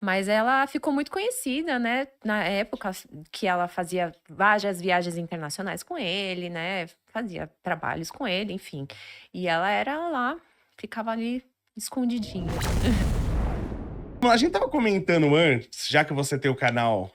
Mas ela ficou muito conhecida, né, na época que ela fazia várias viagens internacionais com ele, né, fazia trabalhos com ele, enfim. E ela era lá, ficava ali escondidinha. A gente tava comentando antes, já que você tem o canal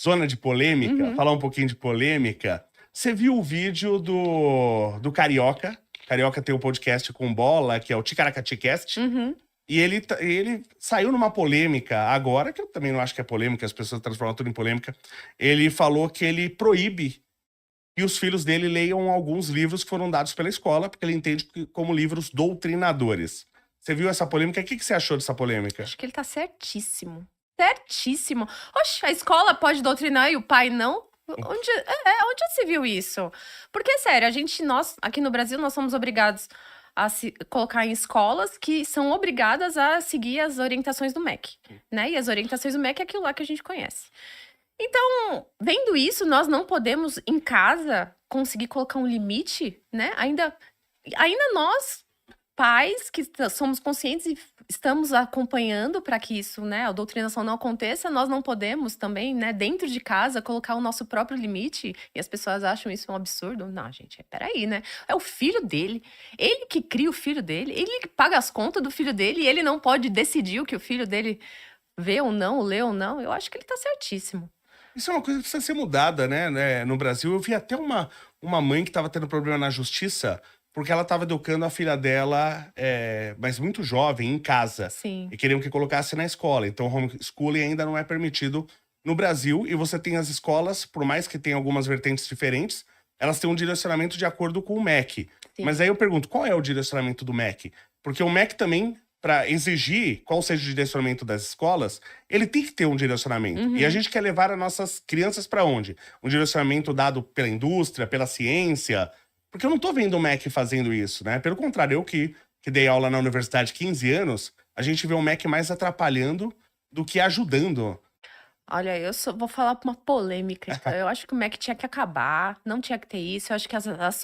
Zona de Polêmica, Uhum, falar um pouquinho de polêmica. Você viu o vídeo do Carioca? Carioca tem um podcast com bola, que é o Ticaracaticast. uhum. E ele saiu numa polêmica agora, que eu também não acho que é polêmica, as pessoas transformam tudo em polêmica. Ele falou que ele proíbe que os filhos dele leiam alguns livros que foram dados pela escola, porque ele entende como livros doutrinadores. Você viu essa polêmica? O que você achou dessa polêmica? Acho que ele tá certíssimo. Certíssimo. Oxe, a escola pode doutrinar e o pai não? Onde já se viu isso? Porque, sério, nós, aqui no Brasil, nós somos obrigados a se colocar em escolas que são obrigadas a seguir as orientações do MEC, né? E as orientações do MEC é aquilo lá que a gente conhece. Então, vendo isso, nós não podemos, em casa, conseguir colocar um limite, né? Ainda nós, pais, que somos conscientes e estamos acompanhando para que isso, né, a doutrinação não aconteça, nós não podemos também, né, dentro de casa, colocar o nosso próprio limite, e as pessoas acham isso um absurdo. Não, gente, peraí, né? É o filho dele, ele que cria o filho dele, ele que paga as contas do filho dele, e ele não pode decidir o que o filho dele vê ou não, lê ou não. Eu acho que ele tá certíssimo. Isso é uma coisa que precisa ser mudada, né? No Brasil, eu vi até uma mãe que estava tendo problema na justiça porque ela estava educando a filha dela, mas muito jovem, em casa. Sim. E queriam que colocasse na escola. Então, homeschooling ainda não é permitido no Brasil. E você tem as escolas, por mais que tenham algumas vertentes diferentes, elas têm um direcionamento de acordo com o MEC. Sim. Mas aí eu pergunto, qual é o direcionamento do MEC? Porque o MEC também, para exigir qual seja o direcionamento das escolas, ele tem que ter um direcionamento. E a gente quer levar as nossas crianças para onde? Um direcionamento dado pela indústria, pela ciência. Porque eu não tô vendo o MEC fazendo isso, né? Pelo contrário, eu que dei aula na universidade 15 anos, a gente vê o MEC mais atrapalhando do que ajudando. Olha, vou falar uma polêmica, então. Eu acho que o MEC tinha que acabar, não tinha que ter isso. Eu acho que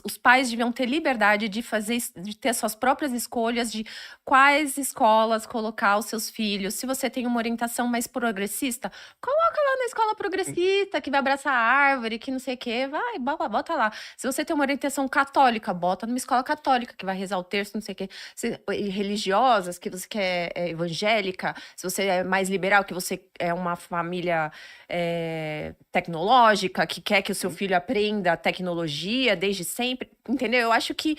os pais deviam ter liberdade de de ter suas próprias escolhas de quais escolas colocar os seus filhos. Se você tem uma orientação mais progressista, coloca lá na escola progressista, que vai abraçar a árvore, que não sei o quê. Vai, bota lá. Se você tem uma orientação católica, bota numa escola católica, que vai rezar o terço, não sei o quê. E religiosas, que você quer evangélica. Se você é mais liberal, que você é uma família tecnológica, que quer que o seu filho aprenda tecnologia desde sempre, entendeu? Eu acho que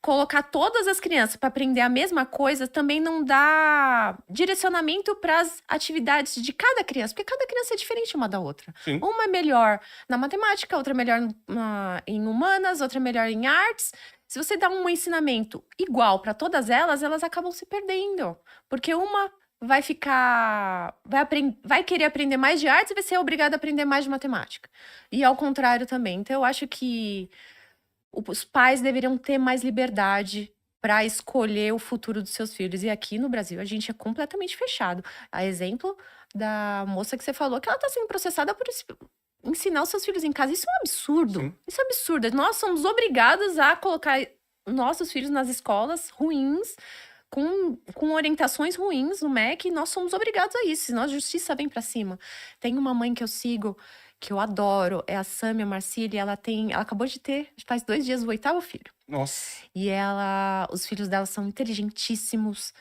colocar todas as crianças para aprender a mesma coisa também não dá direcionamento para as atividades de cada criança, porque cada criança é diferente uma da outra. Sim. Uma é melhor na matemática, outra é melhor em humanas, outra é melhor em artes. Se você dá um ensinamento igual para todas elas, elas acabam se perdendo, porque uma vai querer aprender mais de artes e vai ser obrigada a aprender mais de matemática. E ao contrário também. Então eu acho que os pais deveriam ter mais liberdade para escolher o futuro dos seus filhos. E aqui no Brasil a gente é completamente fechado. A exemplo da moça que você falou, que ela está sendo processada por ensinar os seus filhos em casa. Isso é um absurdo. Sim. Isso é um absurdo. Nós somos obrigados a colocar nossos filhos nas escolas ruins, com orientações ruins no MEC, e nós somos obrigados a isso, senão a justiça vem pra cima. Tem uma mãe que eu sigo, que eu adoro, é a Sâmia Marcilli, ela acabou de ter, faz 2 dias, o 8º filho. Nossa. E os filhos dela são inteligentíssimos,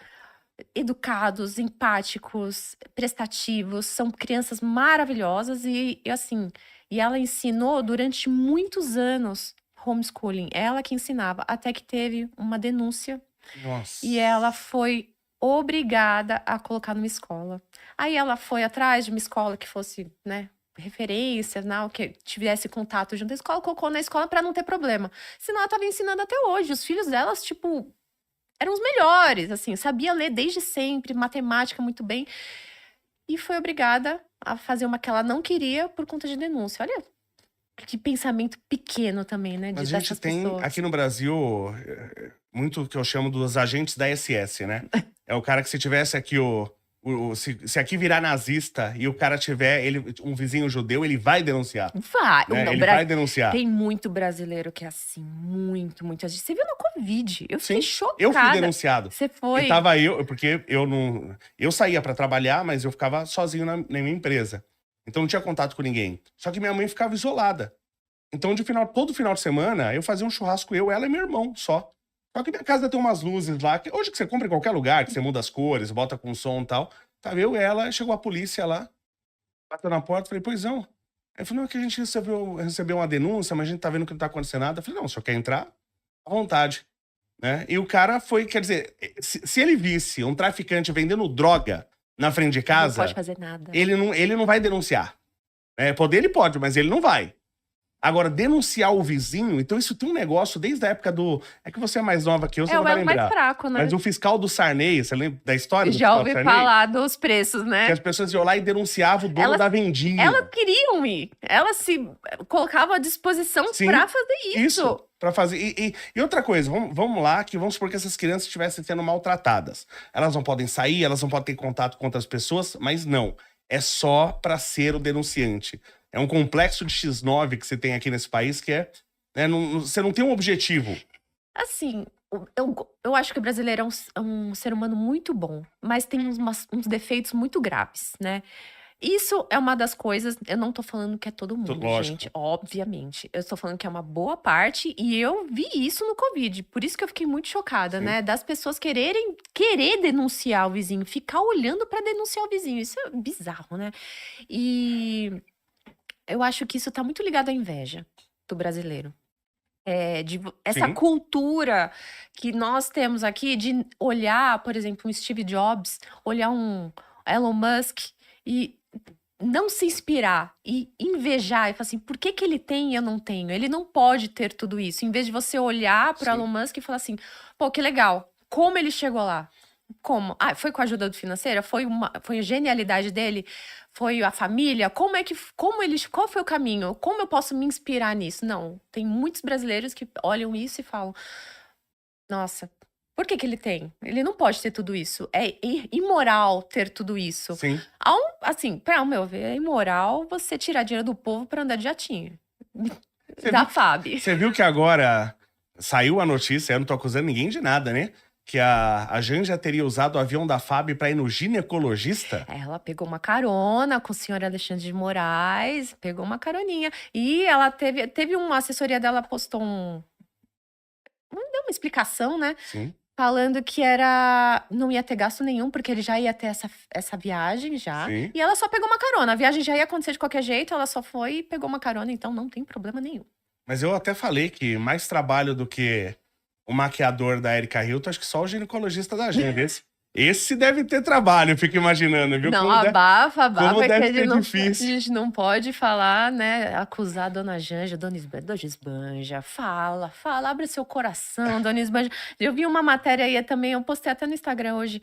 educados, empáticos, prestativos, são crianças maravilhosas e assim, e ela ensinou durante muitos anos homeschooling, ela que ensinava, até que teve uma denúncia Nossa. e ela foi obrigada a colocar numa escola. Aí ela foi atrás de uma escola que fosse, né, referência, não, que tivesse contato junto à escola, colocou na escola para não ter problema. Senão ela tava ensinando até hoje. Os filhos delas, tipo, eram os melhores, assim, sabia ler desde sempre, matemática muito bem. E foi obrigada a fazer uma que ela não queria por conta de denúncia. Olha que pensamento pequeno também, né, Mas a gente dessas tem, pessoas. aqui no Brasil, muito que eu chamo dos agentes da SS, né? É o cara que se tivesse aqui o Se aqui virar nazista e o cara tiver um vizinho judeu, ele vai denunciar. Vai. Né? Não, Ele vai denunciar. Tem muito brasileiro que é assim, muito, muito. Você viu no Covid? Eu fiquei Sim, chocada. eu fui denunciado. Você foi? E porque eu não. Eu saía pra trabalhar, mas eu ficava sozinho na minha empresa. Então não tinha contato com ninguém. Só que minha mãe ficava isolada. Então, todo final de semana, eu fazia um churrasco, ela e meu irmão, só. Só que minha casa tem umas luzes lá, que hoje que você compra em qualquer lugar, que você muda as cores, bota com som e tal. Tava eu e ela, chegou a polícia lá, bateu na porta, falei, pois não. Aí falou, não, é que a gente recebeu uma denúncia, mas a gente tá vendo que não tá acontecendo nada. Eu falei, não, o senhor quer entrar? À vontade. Né? E o cara foi, quer dizer, se ele visse um traficante vendendo droga na frente de casa, não pode fazer nada. Ele não vai denunciar. Poder ele pode, mas ele não vai. Agora, denunciar o vizinho, então isso tem um negócio desde a época do... É que você é mais nova que eu, você não vai lembrar. É o mais fraco, né? Mas o fiscal do Sarney, você lembra da história do Já fiscal ouvi do Sarney? falar dos preços, né? Que as pessoas iam lá e denunciavam o dono da vendinha. Elas queriam ir. Elas se colocavam à disposição pra fazer isso. Pra fazer. E outra coisa, vamos lá, que vamos supor que essas crianças estivessem sendo maltratadas. Elas não podem sair, elas não podem ter contato com outras pessoas, mas não. É só pra ser o denunciante. É um complexo de X9 que você tem aqui nesse país que é... Né, você não tem um objetivo. Assim, eu acho que o brasileiro é um ser humano muito bom, mas tem uns defeitos muito graves, né? Isso é uma das coisas. Eu não tô falando que é todo mundo, Lógico. gente. Obviamente. Eu estou falando que é uma boa parte e eu vi isso no Covid. Por isso que eu fiquei muito chocada, né? Das pessoas querer denunciar o vizinho, ficar olhando pra denunciar o vizinho. Isso é bizarro, né? E eu acho que isso tá muito ligado à inveja do brasileiro. Essa Sim. cultura que nós temos aqui de olhar, por exemplo, um Steve Jobs, olhar um Elon Musk e não se inspirar e invejar e falar assim, por que ele tem e eu não tenho? Ele não pode ter tudo isso. Em vez de você olhar para Sim. Elon Musk e falar assim, pô, que legal. Como ele chegou lá? Como? Ah, foi com a ajuda do financeira? Foi a genialidade dele? Foi a família? Qual foi o caminho? Como eu posso me inspirar nisso? Não, tem muitos brasileiros que olham isso e falam, nossa, por que ele tem? Ele não pode ter tudo isso. É imoral ter tudo isso. Sim. Assim, pra o meu ver, é imoral você tirar dinheiro do povo pra andar de jatinho. Você Da viu- FAB. Você viu que agora saiu a notícia, eu não tô acusando ninguém de nada, né? Que a Janja teria usado o avião da FAB pra ir no ginecologista. Ela pegou uma carona com o senhor Alexandre de Moraes, pegou uma caroninha. E ela teve uma assessoria dela, postou deu uma explicação, né? Sim. Falando que não ia ter gasto nenhum, porque ele já ia ter essa viagem já. Sim. E ela só pegou uma carona. A viagem já ia acontecer de qualquer jeito, ela só foi e pegou uma carona, então não tem problema nenhum. Mas eu até falei que mais trabalho do que o maquiador da Erika Hilton, acho que só o ginecologista da Janja. Esse deve ter trabalho, eu fico imaginando, viu? Não, Como abafa, como é que deve a ser gente difícil. a gente não pode falar, né? Acusar a dona Janja, dona Esbanja. Fala, abre seu coração, dona Esbanja. Eu vi uma matéria aí também, eu postei até no Instagram hoje,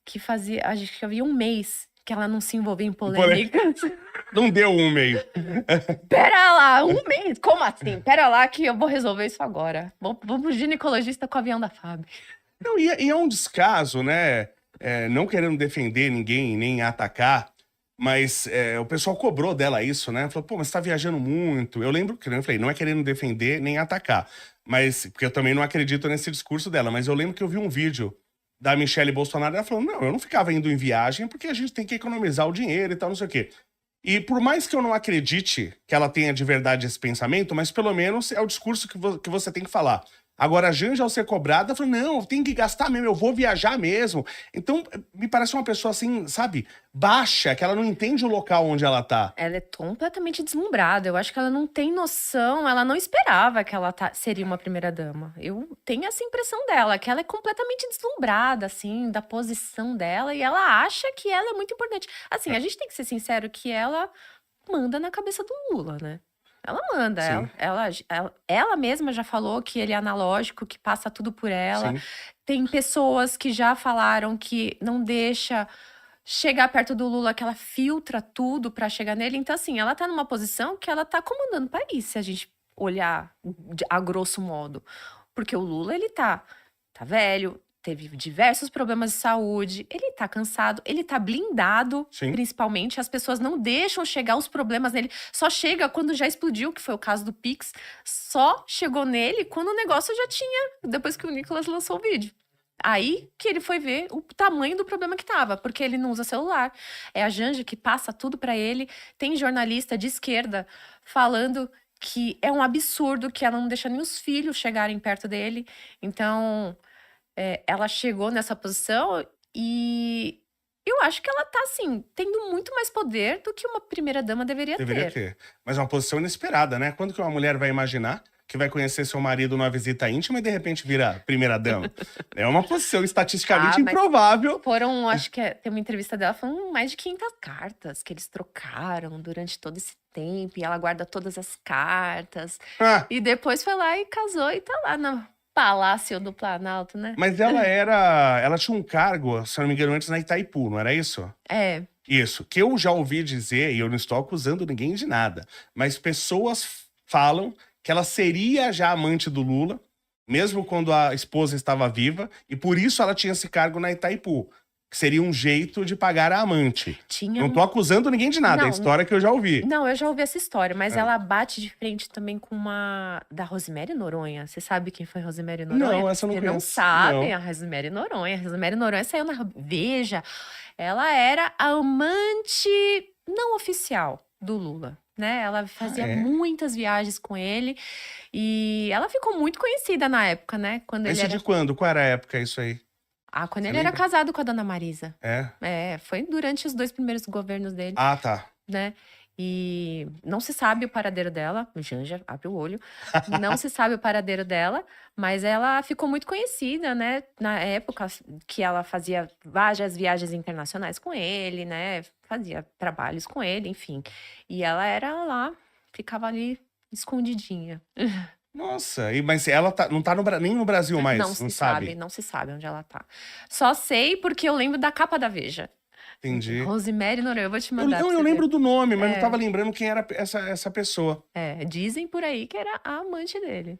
que acho que havia um mês que ela não se envolvia em polêmicas. Não deu um meio. Pera lá, um mês? Como assim? Pera lá que eu vou resolver isso agora. Vamos ginecologista com o avião da FAB. Não, e é um descaso, né? Não querendo defender ninguém, nem atacar, mas o pessoal cobrou dela isso, né? Falou, pô, mas você tá viajando muito. Eu lembro que eu falei, não é querendo defender nem atacar, mas porque eu também não acredito nesse discurso dela, mas eu lembro que eu vi um vídeo da Michelle Bolsonaro, ela falou, não, eu não ficava indo em viagem porque a gente tem que economizar o dinheiro e tal, não sei o quê. E por mais que eu não acredite que ela tenha de verdade esse pensamento, mas pelo menos é o discurso que você tem que falar. Agora, a Janja, ao ser cobrada, falou, não, tem que gastar mesmo, eu vou viajar mesmo. Então, me parece uma pessoa assim, sabe, baixa, que ela não entende o local onde ela tá. Ela é completamente deslumbrada. Eu acho que ela não tem noção, ela não esperava que ela seria uma primeira-dama. Eu tenho essa impressão dela, que ela é completamente deslumbrada, assim, da posição dela, e ela acha que ela é muito importante. Assim, a gente tem que ser sincero que ela manda na cabeça do Lula, né? Ela manda, ela mesma já falou que ele é analógico, que passa tudo por ela. Sim. Tem pessoas que já falaram que não deixa chegar perto do Lula, que ela filtra tudo pra chegar nele. Então, assim, ela tá numa posição que ela tá comandando o país, se a gente olhar a grosso modo. Porque o Lula, ele tá velho, teve diversos problemas de saúde, ele tá cansado, ele tá blindado, Sim. principalmente. As pessoas não deixam chegar os problemas nele. Só chega quando já explodiu, que foi o caso do Pix. Só chegou nele quando o negócio já tinha, depois que o Nicolas lançou o vídeo. Aí que ele foi ver o tamanho do problema que tava, porque ele não usa celular. É a Janja que passa tudo pra ele. Tem jornalista de esquerda falando que é um absurdo que ela não deixa nem os filhos chegarem perto dele. Então, ela chegou nessa posição e eu acho que ela tá, assim, tendo muito mais poder do que uma primeira-dama deveria Deveria ter. Mas é uma posição inesperada, né? Quando que uma mulher vai imaginar que vai conhecer seu marido numa visita íntima e de repente vira primeira-dama? É uma posição estatisticamente Mas improvável. foram, acho que tem uma entrevista dela falando mais de 500 cartas que eles trocaram durante todo esse tempo. E ela guarda todas as cartas. Ah, E depois foi lá e casou e tá lá no Palácio do Planalto, né? mas ela tinha um cargo, se eu não me engano, antes na Itaipu, não era isso? É. Isso, que eu já ouvi dizer, e eu não estou acusando ninguém de nada, mas pessoas falam que ela seria já amante do Lula, mesmo quando a esposa estava viva, e por isso ela tinha esse cargo na Itaipu, que seria um jeito de pagar a amante. Tinha Não um. tô acusando ninguém de nada, é a Não, história que eu já ouvi. Não, eu já ouvi essa história, mas É. ela bate de frente também com uma da Rosemary Noronha. Você sabe quem foi Rosemary Noronha? Não, essa eu não Você não conheço, sabe, não. a Rosemary Noronha. A Rosemary Noronha saiu na Veja. Ela era a amante não oficial do Lula, né? Ela fazia é? muitas viagens com ele e ela ficou muito conhecida na época, né? Quando ele Isso era. de quando? Qual era a época isso aí? Quando Você ele era lembra? casado com a Dona Marisa. É? Foi durante os 2 primeiros governos dele, Ah, tá. né? E não se sabe o paradeiro dela. Janja, abre o olho. Não se sabe o paradeiro dela, mas ela ficou muito conhecida, né? Na época que ela fazia várias viagens internacionais com ele, né? Fazia trabalhos com ele, enfim. E ela era lá, ficava ali escondidinha. Nossa, mas ela não tá nem no Brasil mais, Não não se sabe? sabe, não se sabe onde ela tá. Só sei porque eu lembro da capa da Veja. Entendi. Rosemary Noronha, eu vou te Eu, mandar não, pra eu você ver. lembro do nome, mas não É. tava lembrando quem era essa pessoa. Dizem por aí que era a amante dele.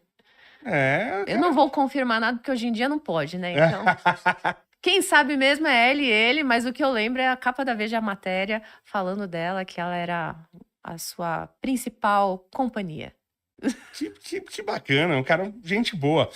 É, Eu não vou confirmar nada, porque hoje em dia não pode, né? Então, quem sabe mesmo é ela e ele, mas o que eu lembro é a capa da Veja, a matéria, falando dela, que ela era a sua principal companhia. que bacana, um cara, gente boa.